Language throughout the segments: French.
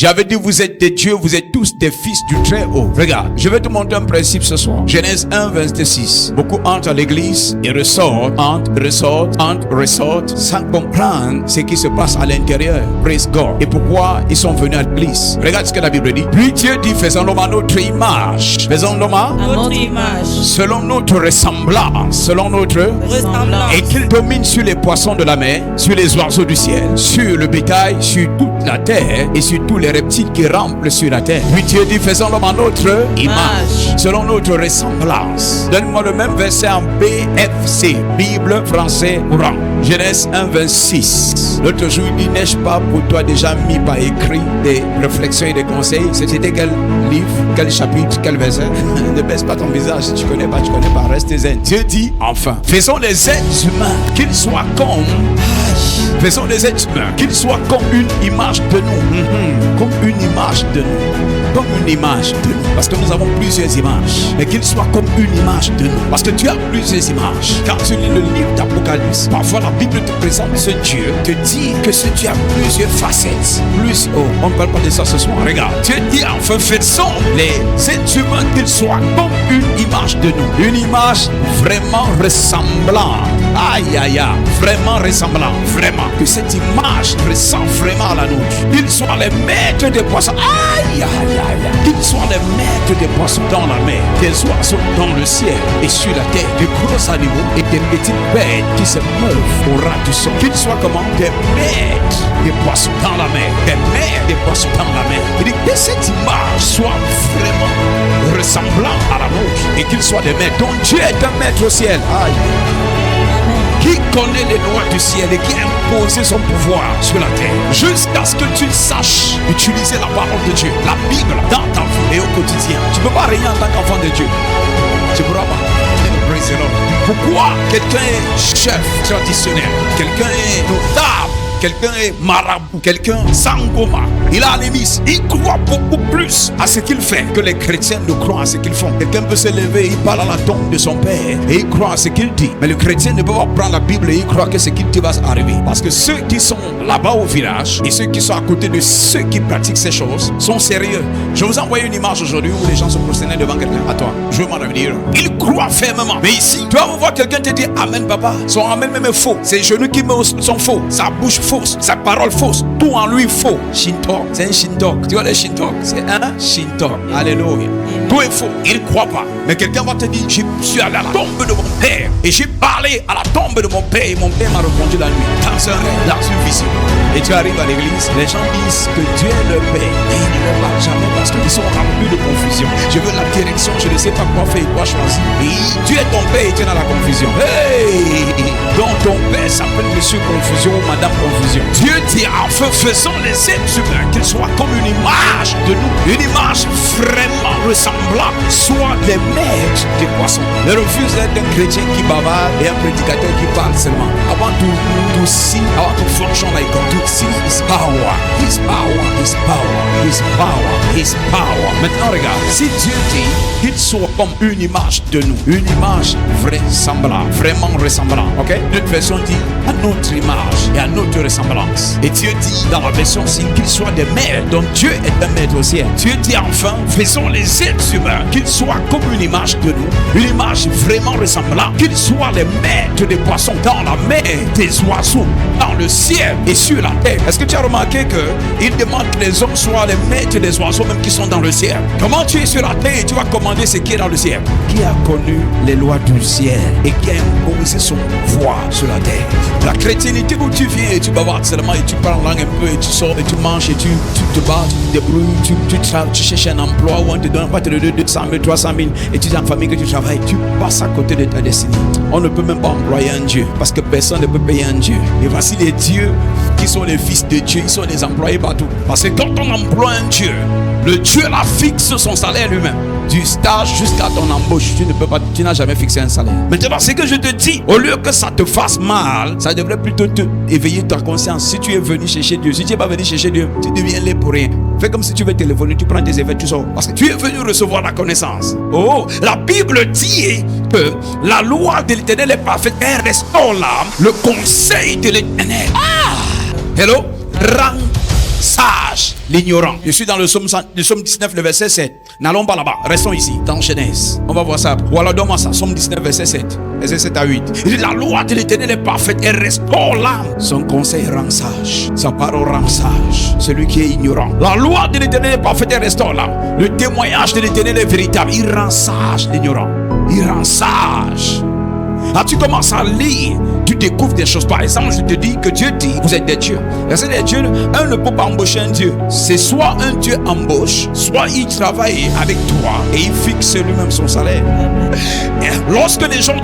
J'avais dit, vous êtes des dieux, vous êtes tous des fils du Très-Haut. Regarde, je vais te montrer un principe ce soir. Genèse 1, verset 6. Beaucoup entrent à l'église et ressortent, ressortent, sans comprendre ce qui se passe à l'intérieur. Praise God. Et pourquoi ils sont venus à l'église. Regarde ce que la Bible dit. Puis Dieu dit, faisons l'homme à notre image. Faisons l'homme à notre image. Selon notre ressemblance. Selon notre ressemblance. Et qu'il domine sur les poissons de la mer, sur les oiseaux du ciel, sur le bétail, sur toute la terre et sur tous les reptiles qui rampent sur la terre. Puis Dieu dit, faisons l'homme à notre image. Selon notre ressemblance. Donne-moi le même verset en BFC. Bible français courant. Genèse 1, 26. L'autre jour, il dit, n'ai-je pas pour toi déjà mis par écrit des réflexions et des conseils? C'était quel livre, quel chapitre, quel verset? Ne baisse pas ton visage, si tu connais pas, reste zen. Dieu dit, enfin, faisons les êtres humains, qu'ils soient comme... Faisons les êtres humains, qu'ils soient comme une image de nous. Comme une image de nous. Comme une image de nous. Parce que nous avons plusieurs images. Mais qu'ils soient comme une image de nous. Parce que tu as plusieurs images. Quand tu lis le livre d'Apocalypse, parfois la Bible te présente ce Dieu, te dit que ce Dieu a plusieurs facettes. On ne parle pas de ça ce soir. Regarde, Dieu dit enfin, faisons les êtres humains qu'ils soient comme une image de nous. Une image vraiment ressemblante. Aïe aïe aïe, vraiment ressemblant, vraiment. Que cette image ressemble vraiment à la nôtre. Qu'ils soient les maîtres des poissons. Aïe aïe aïe. Qu'ils soient les maîtres des poissons dans la mer, des oiseaux dans le ciel et sur la terre, des gros animaux et des petites bêtes qui se meuvent au ras du sol. Qu'ils soient comment? Des maîtres des poissons dans la mer, des maîtres des poissons dans la mer. Il dit que cette image soit vraiment ressemblant à la nôtre et qu'ils soient des maîtres. Donc Dieu est un maître au ciel. Aïe. Qui connaît les lois du ciel et qui a imposé son pouvoir sur la terre, jusqu'à ce que tu saches utiliser la parole de Dieu, la Bible, dans ta vie et au quotidien. Tu ne peux pas rien en tant qu'enfant de Dieu. Tu ne pourras pas. Praise the Lord. Pourquoi quelqu'un est chef traditionnel, quelqu'un est notable, quelqu'un est marabout, quelqu'un sangoma, il a l'émise, il croit beaucoup plus à ce qu'il fait que les chrétiens ne croient à ce qu'ils font. Quelqu'un peut se lever, il parle à la tombe de son père et il croit à ce qu'il dit. Mais le chrétien ne peut pas prendre la Bible et il croit que ce qu'il dit va arriver. Parce que ceux qui sont là-bas au village et ceux qui sont à côté de ceux qui pratiquent ces choses sont sérieux. Je vous ai envoyé une image aujourd'hui où les gens se prosternaient devant quelqu'un. À toi, je veux m'en revenir. Ils croient fermement. Mais ici, tu vas voir quelqu'un te dire Amen papa. Son Amen même est faux. Ses genoux qui sont faux. Sa bouche fausse. Sa parole fausse. Tout en lui faux. Shinto. C'est un Shinto. Tu vois le Shinto? C'est un Shinto. Alléluia. Tout est faux. Il ne croit pas. Mais quelqu'un va te dire je suis allé à la tombe de mon père et j'ai parlé à la tombe de mon père et mon père m'a répondu la nuit. Dans un rêve, dans une vision. Et tu arrives à l'église, les gens disent que Dieu est leur père et ils ne le parlent jamais parce qu'ils sont remplis de confusion. Je veux la direction, je ne sais pas quoi faire et quoi choisir. Et Dieu est ton père et tu es dans la confusion. Hey! Donc ton père s'appelle Monsieur Confusion ou Madame Confusion. Dieu dit enfin faisons les êtres humains qu'ils soient comme une image de nous, une image vraiment ressemblante, soit les maîtres des poissons. Le refuse d'être un chrétien qui bavarde et un prédicateur qui parle seulement. Avant tout see, avant to function like God, to see His power, His power, His power, His power, His power. Maintenant regarde, si Dieu dit qu'il soit comme une image de nous, une image vraisemblable, vraiment ressemblante, ok? Notre version dit à notre image et à notre ressemblance. Et Dieu dit dans la version ci qu'il soit des maîtres, donc Dieu est un maître au ciel. Dieu dit enfin, faisons les êtres humains qu'ils soient comme une image de nous, une image vraiment ressemblante, qu'ils soient les maîtres des poissons dans la mer, des oiseaux dans le ciel et sur la terre. Est-ce que tu as remarqué qu'il demande que les hommes soient les maîtres des oiseaux même qui sont dans le ciel? Comment tu es sur la terre et tu vas commander ce qui est dans le ciel? Qui a connu les lois du ciel et qui a imposé son pouvoir sur la terre? La chrétienté où tu viens et tu bavardes seulement et tu parles langue un peu et tu sors et tu manges et tu te bats, tu te débrouilles, tu cherches un emploi où on te donne pas de 200 000, 300 000 et tu es en famille que tu travailles, tu passes à côté de ta destinée. On ne peut même pas employer un Dieu parce que personne ne peut payer un Dieu. Et voici les dieux qui sont les fils de Dieu, ils sont les employés partout. Parce que quand on emploie un Dieu, le Dieu la fixe son salaire lui-même. Du stage jusqu'à ton embauche, tu n'as jamais fixé un salaire. Maintenant, ce que je te dis, au lieu que ça te fasse mal, ça devrait plutôt te éveiller ta conscience. Si tu es venu chercher Dieu, si tu n'es pas venu chercher Dieu, tu deviens là pour rien. Fais comme si tu veux téléphoner, tu prends tes effets, tu sors. Parce que tu es venu recevoir la connaissance. Oh, la Bible dit que la loi de l'Éternel est parfaite. Elle restaure l'âme, le conseil de l'Éternel. Ah! Hello? sage, l'ignorant. Je suis dans le psaume 19, le verset 7. N'allons pas là-bas, restons ici, dans Genèse. On va voir ça. Ou alors donne-moi ça, psaume 19, verset 7. Verset 7 à 8. Il dit, la loi de l'Éternel est parfaite et restaure l'âme. Son conseil rend sage, sa parole rend sage celui qui est ignorant. La loi de l'Éternel est parfaite et restaure l'âme. Le témoignage de l'Éternel est véritable. Il rend sage l'ignorant. Il rend sage. Ah, tu commences à lire, tu découvres des choses. Par exemple, je te dis que Dieu dit, vous êtes des dieux. Vous êtes des dieux, un ne peut pas embaucher un Dieu. C'est soit un Dieu embauche, soit il travaille avec toi et il fixe lui-même son salaire. Lorsque les gens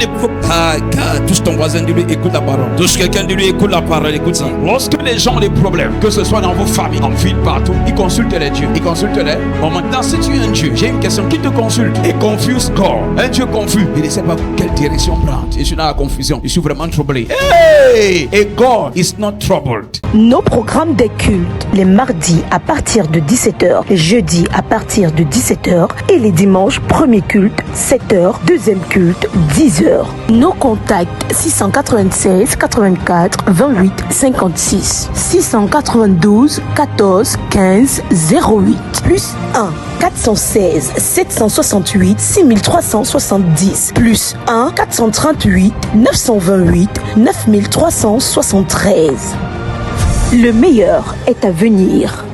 touche ton voisin, dis-lui, écoute la parole. Touche quelqu'un, dis-lui, écoute la parole, écoute ça. Lorsque les gens ont des problèmes, que ce soit dans vos familles, en ville, partout, ils consultent les dieux. Ils consultent les. Bon, maintenant, si tu es un Dieu, j'ai une question. Qui te consulte? Et confuse corps. Un Dieu confus. Il ne sait pas quelle direction prendre. Je suis dans la confusion. Je suis vraiment troublé. Hey! Et God is not troubled. Nos programmes des cultes, les mardis à partir de 17h, les jeudis à partir de 17h et les dimanches, premier culte, 7h, deuxième culte, 10h. Nos contacts 696 84 28 56 692 14 15 08 plus 1 416 768 6370 plus 1 438 928 9373. Le meilleur est à venir.